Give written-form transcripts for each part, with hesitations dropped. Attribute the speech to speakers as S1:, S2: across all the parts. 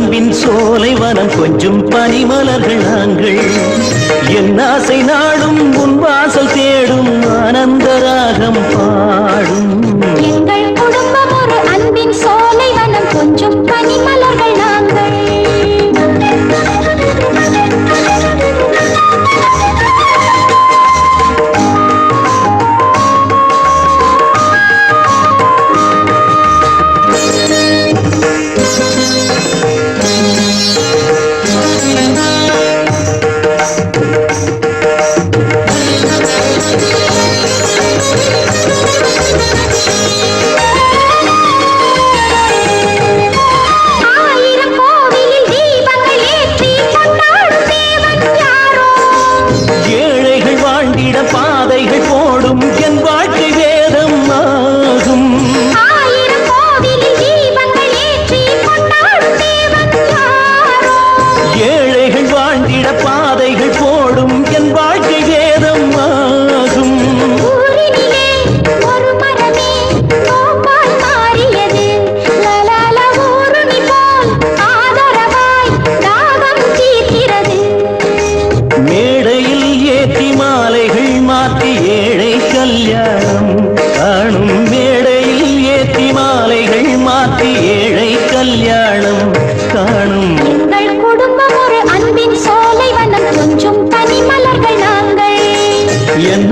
S1: அன்பின் சோலை வனம் கொஞ்சம் பனிமலர்கள் நாங்கள் என் ஆசை நாடும் உன் வாசல் தேடும் ஆனந்த ராகம் பாடும்
S2: எங்கள் குடும்பம் ஒரு அன்பின் சோலை வனம் கொஞ்சம் பனிமலர்கள் நாங்கள்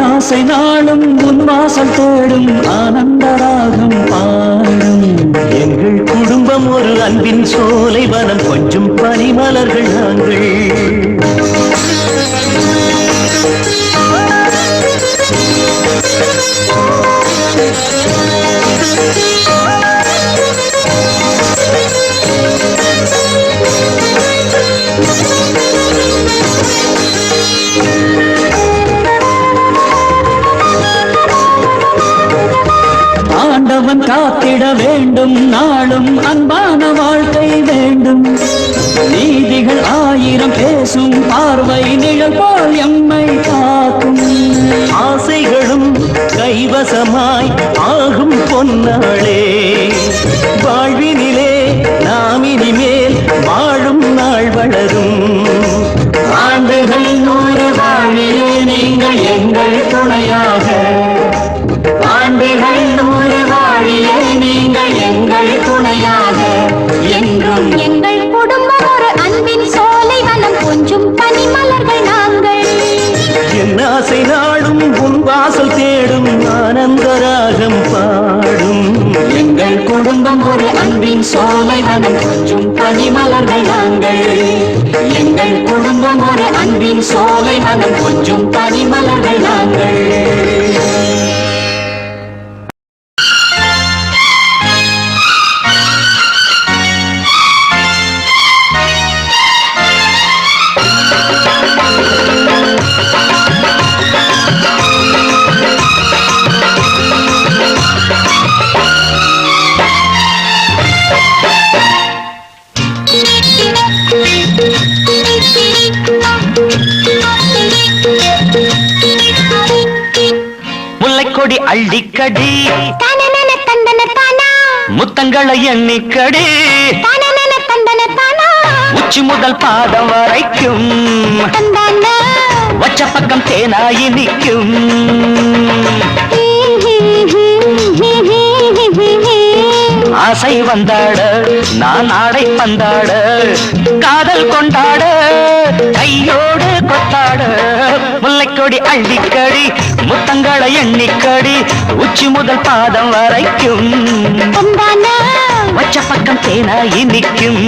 S1: ஆசை நாளும் உன் வாசல் தேடும் ஆனந்த ராகம் பாடும் எங்கள் குடும்பம் ஒரு அன்பின் சோலை வனம் கொஞ்சம் பனிமலர்கள் நாங்கள் ஆண்டவன் காத்திட வேண்டும் நாளும் அன்பான வாழ்க்கை வேண்டும் நீதிகள் ஆயிரம் பேசும் பார்வை நிழல் போல் எம்மை காக்கும் ஆசைகளும் கைவசமாய் ஆகும் பொன்னாளே வாழ்வினிலே நாம் இனிமேல் வாழும் நாள் வளரும் ஆண்டுகள் 100 வாழிலே நீங்கள் எங்கள் துணையாக ஆண்டுகள் 100 வாழிலே நீங்கள் எங்கள் துணையாக என்றும்
S2: எங்கள் குடும்பம் ஒரு அன்பின் சோலை வனம் கொஞ்சம் பனிமலர்கள் நாங்கள்
S1: என் ஆசை நாடும் உன் வாசல் தேடும் ஆனந்த ராகம் பாடும் எங்கள் குடும்பம் ஒரு அன்பின் சோலை வனம் கொஞ்சம் பனிமலர்கள் நாங்கள் எங்கள் குடும்பம் ஒரு அன்பின் சோலை வனம் கொஞ்சம் பனிமலர்கள் நாங்கள் முல்லைக்கொடி அள்ளிக்கடி முத்தங்களை எண்ணிக்கடி உச்சி முதல் பாதம் வரைக்கும் வச்ச பக்கம் தேனாயி நிற்கும் ஆசை வந்தாட நான் ஆடை பந்தாட காதல் கொண்டாட கையோடு கொத்தாட முல்லைக்கொடி அள்ளிக்கடி முத்தங்களை எண்ணிக்கடி உச்சி முதல் பாதம் வரைக்கும் வச்ச பக்கம் தேனாயி நிற்கும்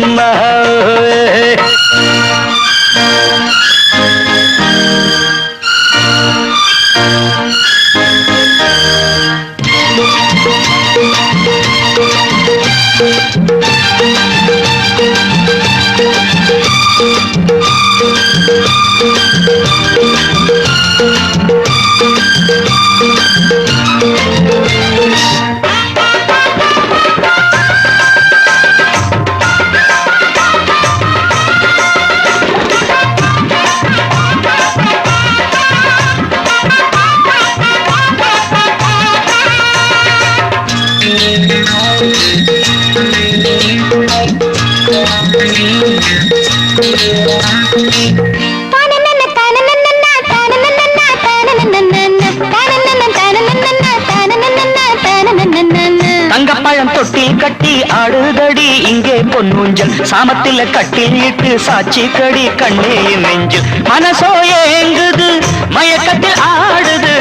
S1: கட்டி ஆடுதடி இங்கே பொன்னூஞ்சல் சாமத்தில கட்டில் இட்டு சாட்சி கடி கண்ணே நெஞ்சில் மனசோ ஏங்குது மயக்கத்தில் ஆடுது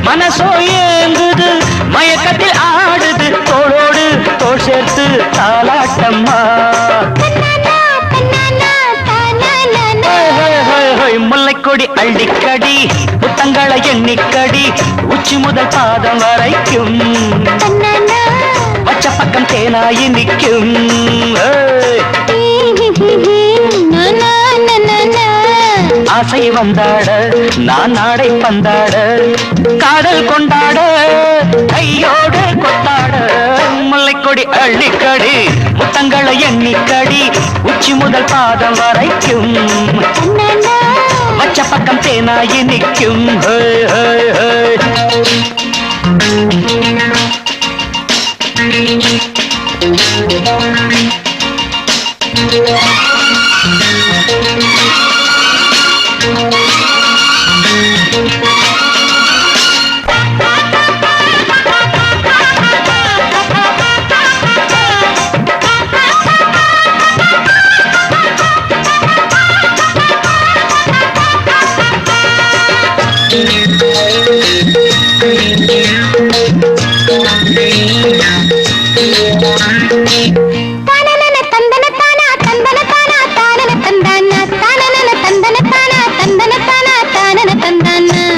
S1: மனசோ ஏங்குது மயக்கத்தில் ஆடுது தோளோடு தோள் சேர்த்து தாலாட்டம்மா முல்லைக்கொடி அள்ளிக்கடி புத்தங்களை எண்ணிக்கடி உச்சி முதல் பாதம் வரைக்கும் பச்சை பக்கம் தேனாயி நிற்கும் ஆசை வந்தாட நான் நாடை பந்தாட காதல் கொண்டாட கையோடு கொத்தாட முல்லைக்கொடி அள்ளிக்கடி முத்தங்களை எண்ணிக்கடி உச்சி முதல் பாதம் வரைக்கும் பச்சை பக்கம் தேனாயி நிற்கும்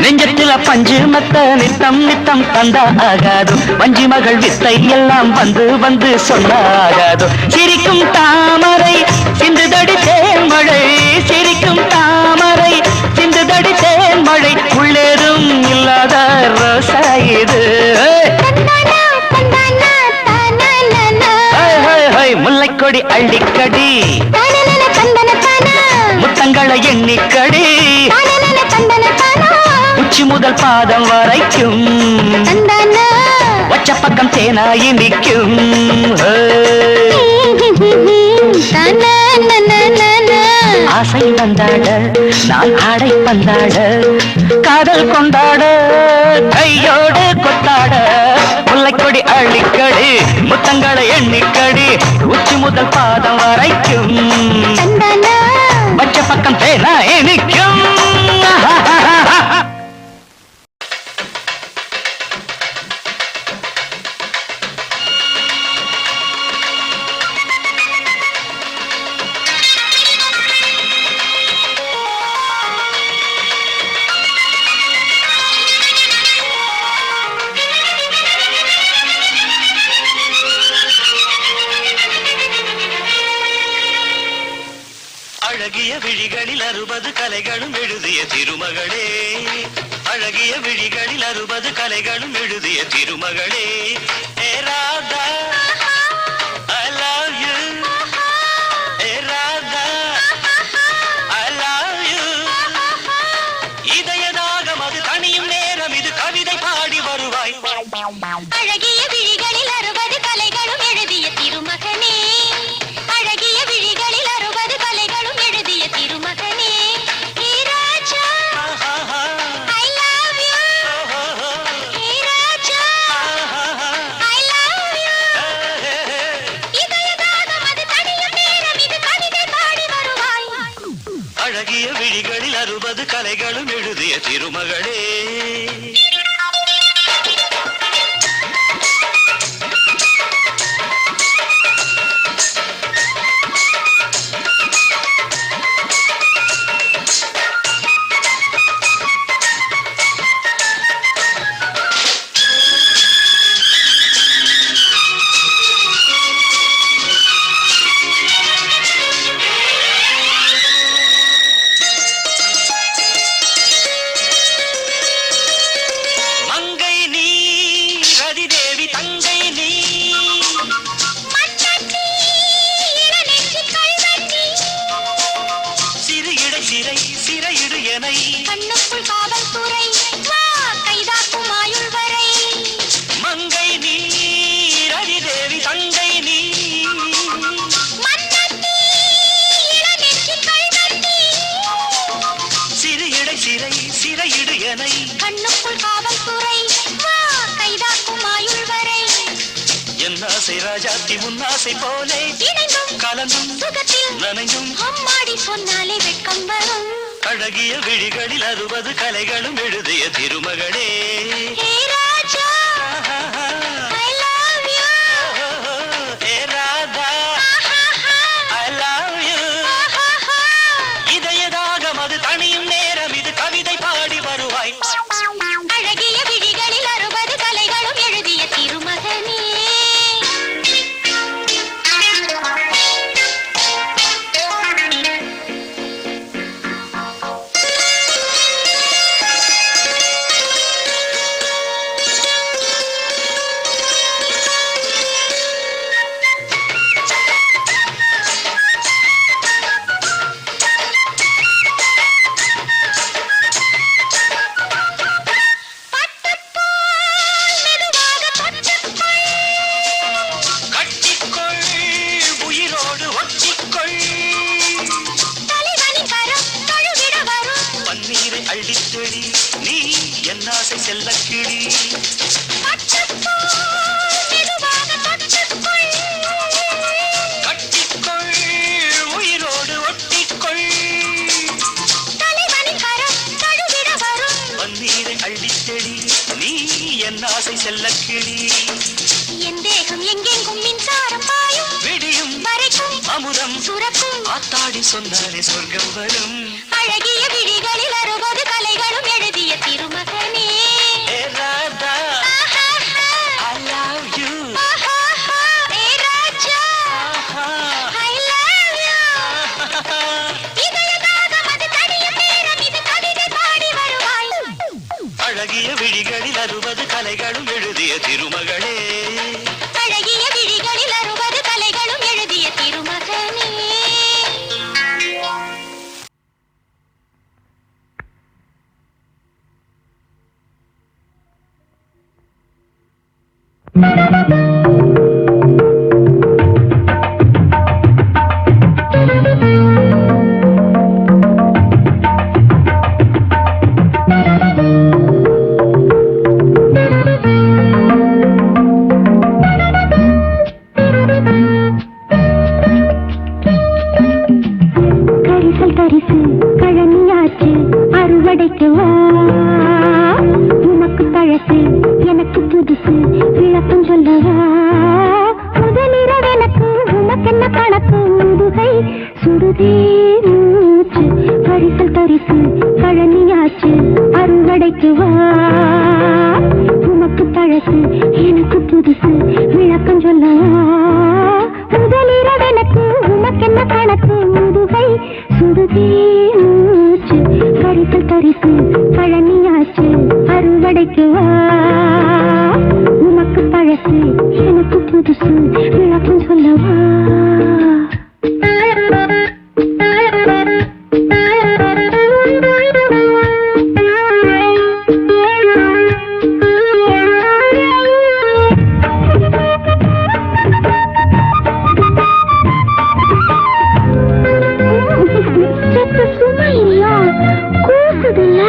S1: நெஞ்சத்தில பஞ்சு மத்த நித்தம் நித்தம் தந்தா ஆகாது வஞ்சி மகள் வித்தை எல்லாம் வந்து வந்து சொன்னாகாது சிரிக்கும் தாமரை சிந்துதடி தேன்மழை சிரிக்கும் தாமரை சிந்துதடி தேன்மழை உள்ளேதும் இல்லாத ரோசா இது முல்லைக்கொடி அள்ளிக்கடி முத்தங்களை எண்ணிக்கடி உச்சி முதல் பாதம் வரைக்கும் பச்சை பக்கம் தேனாயி நிற்கும் ஆசை வந்தாட நான் ஆடை பந்தாட காதல் கொண்டாட கையோடு கொத்தாட முல்லைக்கொடி அள்ளிக்கடி முத்தங்களை எண்ணிக்கடி உச்சி முதல் பாதம் வரைக்கும் பச்சை பக்கம் தேனாயி நிற்கும் அழகிய விழிகளில் 60 கலைகளும் எழுதிய திருமகளே அழகிய விழிகளில் 60 கலைகளும் எழுதிய திருமகளே ஏ Radha I love you A Radha I love you இதயதாகம் அது தனியும் நேரம் இது கவிதை பாடி வருவாய்
S2: அழகிய விழிகளில் 60 கலைகளும் எழுதிய திருமகனே அழகிய விழிகளில் 60 கலைகளும் எழுதிய திருமகனே ஹே ராஜா I love you hey Raja I love you இதயதாகம் அது தனியும் நேரம் இது கவிதை பாடி வருவாய்
S1: அழகிய விழிகளில் 60 கலைகளும் எழுதிய திருமகளே
S2: கண்ணுக்குள் காவல்துறை வா கைதாக்கும் ஆயுள் வரை
S1: மங்கை நீ ரதி தேவி தங்கை நீ
S2: மன்னத்தி இளநெஞ்சில் கல்வெட்டி
S1: சிறையிடு எனை
S2: கண்ணுக்குள் காவல்துறை வா கைதாக்கும் ஆயுள் வரை
S1: என் ஆசை ராஜா கட்டி உன்னாசை போலே
S2: இணைந்தும்
S1: கலந்தும்
S2: சுகத்தில்
S1: நனைந்தும்
S2: அம்மாடி சொன்னாலே வெட்கம் வரும்
S1: அழகிய விழிகளில் 60 கலைகளும் எழுதிய திருமகளே
S2: ஹே ராஜா I love you
S1: A Radha I love you இதயதாகம் அது தனியும் நேரம் இது கவிதை பாடி வருவாய்
S2: அழகிய விழிகளில் 60 கலைகளும் எழுதிய திருமகனே
S1: கட்டிக்கொள் உயிரோடு ஒட்டிக்கொள்
S2: தலைவனின் கரம் தழுவிட வரும்
S1: பன்னீரை அள்ளித்தெளி நீ என் ஆசை செல்லக் கிளி கட்டிக்கொள் உயிரோடு ஒட்டிக்கொள்
S2: தலைவனின் கரம் தழுவிட வரும்
S1: பன்னீரை அள்ளித்தெளி நீ என் ஆசை செல்லக் கிளி
S2: என் தேகம் எங்கெங்கும் மின்சாரம் பாயும்
S1: விடியும்
S2: வரைக்கும்
S1: அமுதம்
S2: சுரக்கும்
S1: ஆத்தாடி சொன்னாலே சொர்க்கம் வரும்
S2: அழகிய விழிகளில் 60 கலைகளும் எழுதிய திருமகனே
S1: ஏ Radha I love you
S2: A Raja I love you இதயதாகம் அது தனியும் நேரம் இது கவிதை பாடி வருவாய்
S1: அழகிய விழிகளில் 60 கலைகளும் எழுதிய திருமகளே
S2: அழகிய விழிகளில் 60 கலைகளும் எழுதிய திருமகனே கரிசல் தரிசு கழனியாச்சு அறுவடைக்கு வா உனக்கு பழசு எனக்கு புதுசு விளக்கம் சொல்லவா முதலிரவெனக்கு உனக்கென்ன கணக்கு முதுகை சுடுதே மூச்சு கரிசல் தரிசு கழனியாச்சு அறுவடைக்கு வா உனக்கு பழசு எனக்கு புதுசு விளக்கம் சொல்லவா முதலிரவெனக்கு உனக்கென்ன கணக்கு முதுகை சுடுதே மூச்சு கரிசல் தரிசு பழனியாச்சு அறுவடைக்கு வா உனக்கு பழசு எனக்கு புதுசு விளக்கம் சொல்லவா சும்மா இல்லையா கூசுதுல்ல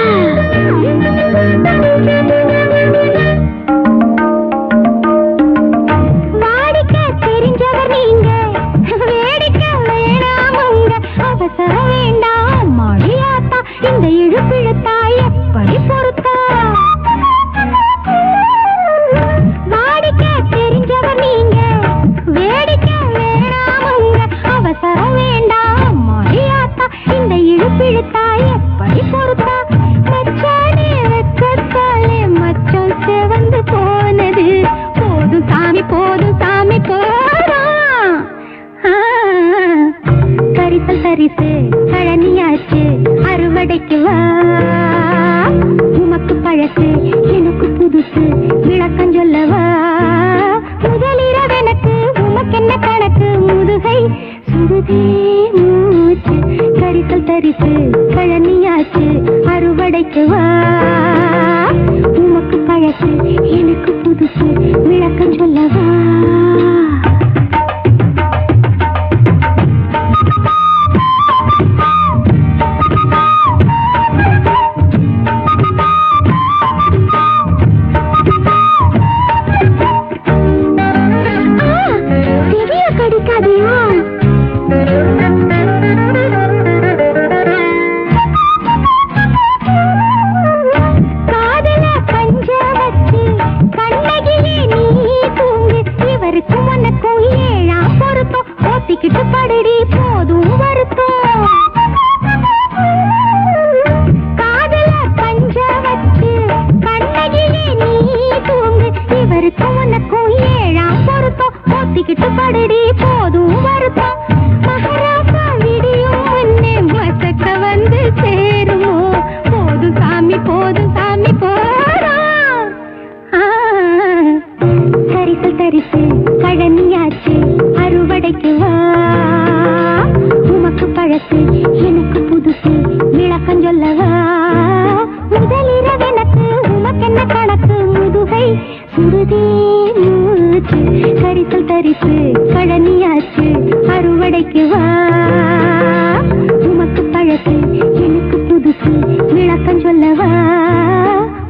S2: சுடுதே மூச்சு கரிசல் தரித்து கழனியாச்சு அறுவடைக்கு வா உமக்கு பழசு எனக்கு புதுசு விளக்கம் சொல்லவா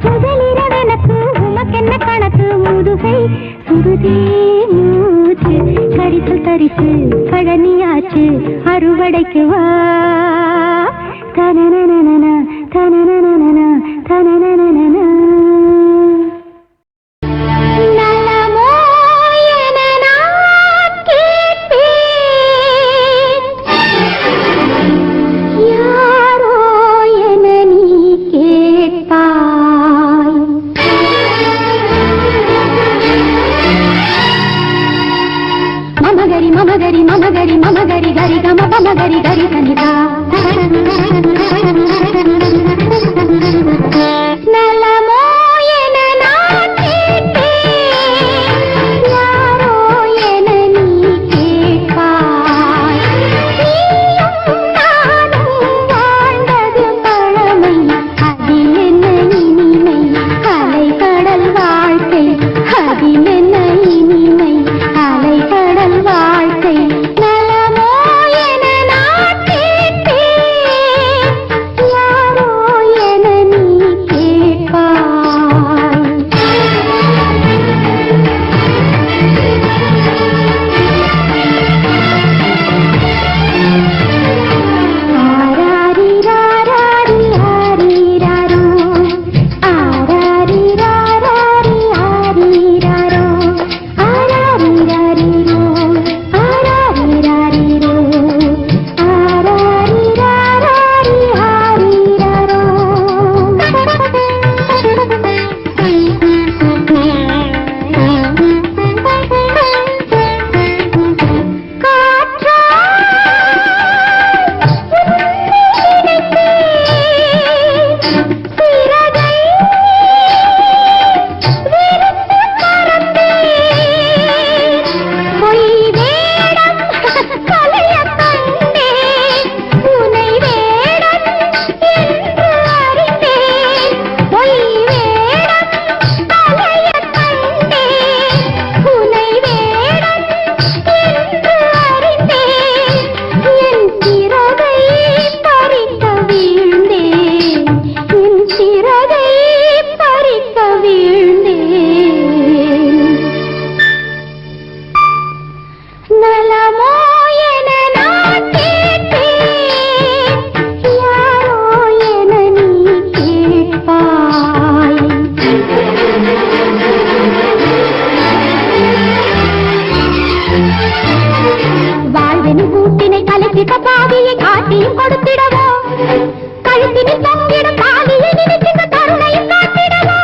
S2: முதலிரவெனக்கு உமக்கென்ன கணக்கு முதுகை சுடுதே மூச்சு கரிசல் தரித்து கழனியாச்சு அறுவடைக்கு வா தனனனனன தனனனனன தனனனனன நலமோ என நான் கேட்பேன் யாரோ என நீ கேட்பாய் மமகரி மமகரி மமகரி மமகரி கரி கம பமகரி கரி சனிதா நலமோ என நான் கேட்பேன் யாரோ என நீ கேட்பாய் நீயும் நானும் வாழ்ந்தது பழமை அதில் என்ன இனிமை அலை கடல் வாழ்க்கை அதில் என்ன இனிமை அலை கடல் வாழ்க்கை நலமோ என நான் கேட்பேன் யாரோ என நீ கேட்பாய் ஆராரிராராரி ஆரிராரோ ஆராரிராராரி ஆரிராரோ ஆராரிராரிரோ ஆராரிராரிரோ ஆராரிராராரி ஆரிராரோ நலமோ என நான் கேட்பேன் யாரோ என நீ கேட்பாய் வாழ்வெனும் கூட்டினை கலக்கிட்ட பாவியை காட்டியும் கொடுத்திடவோ கழுத்தினில் தொங்கிடும் பாவியை நினைக்கின்ற கருணையும் காட்டிடவோ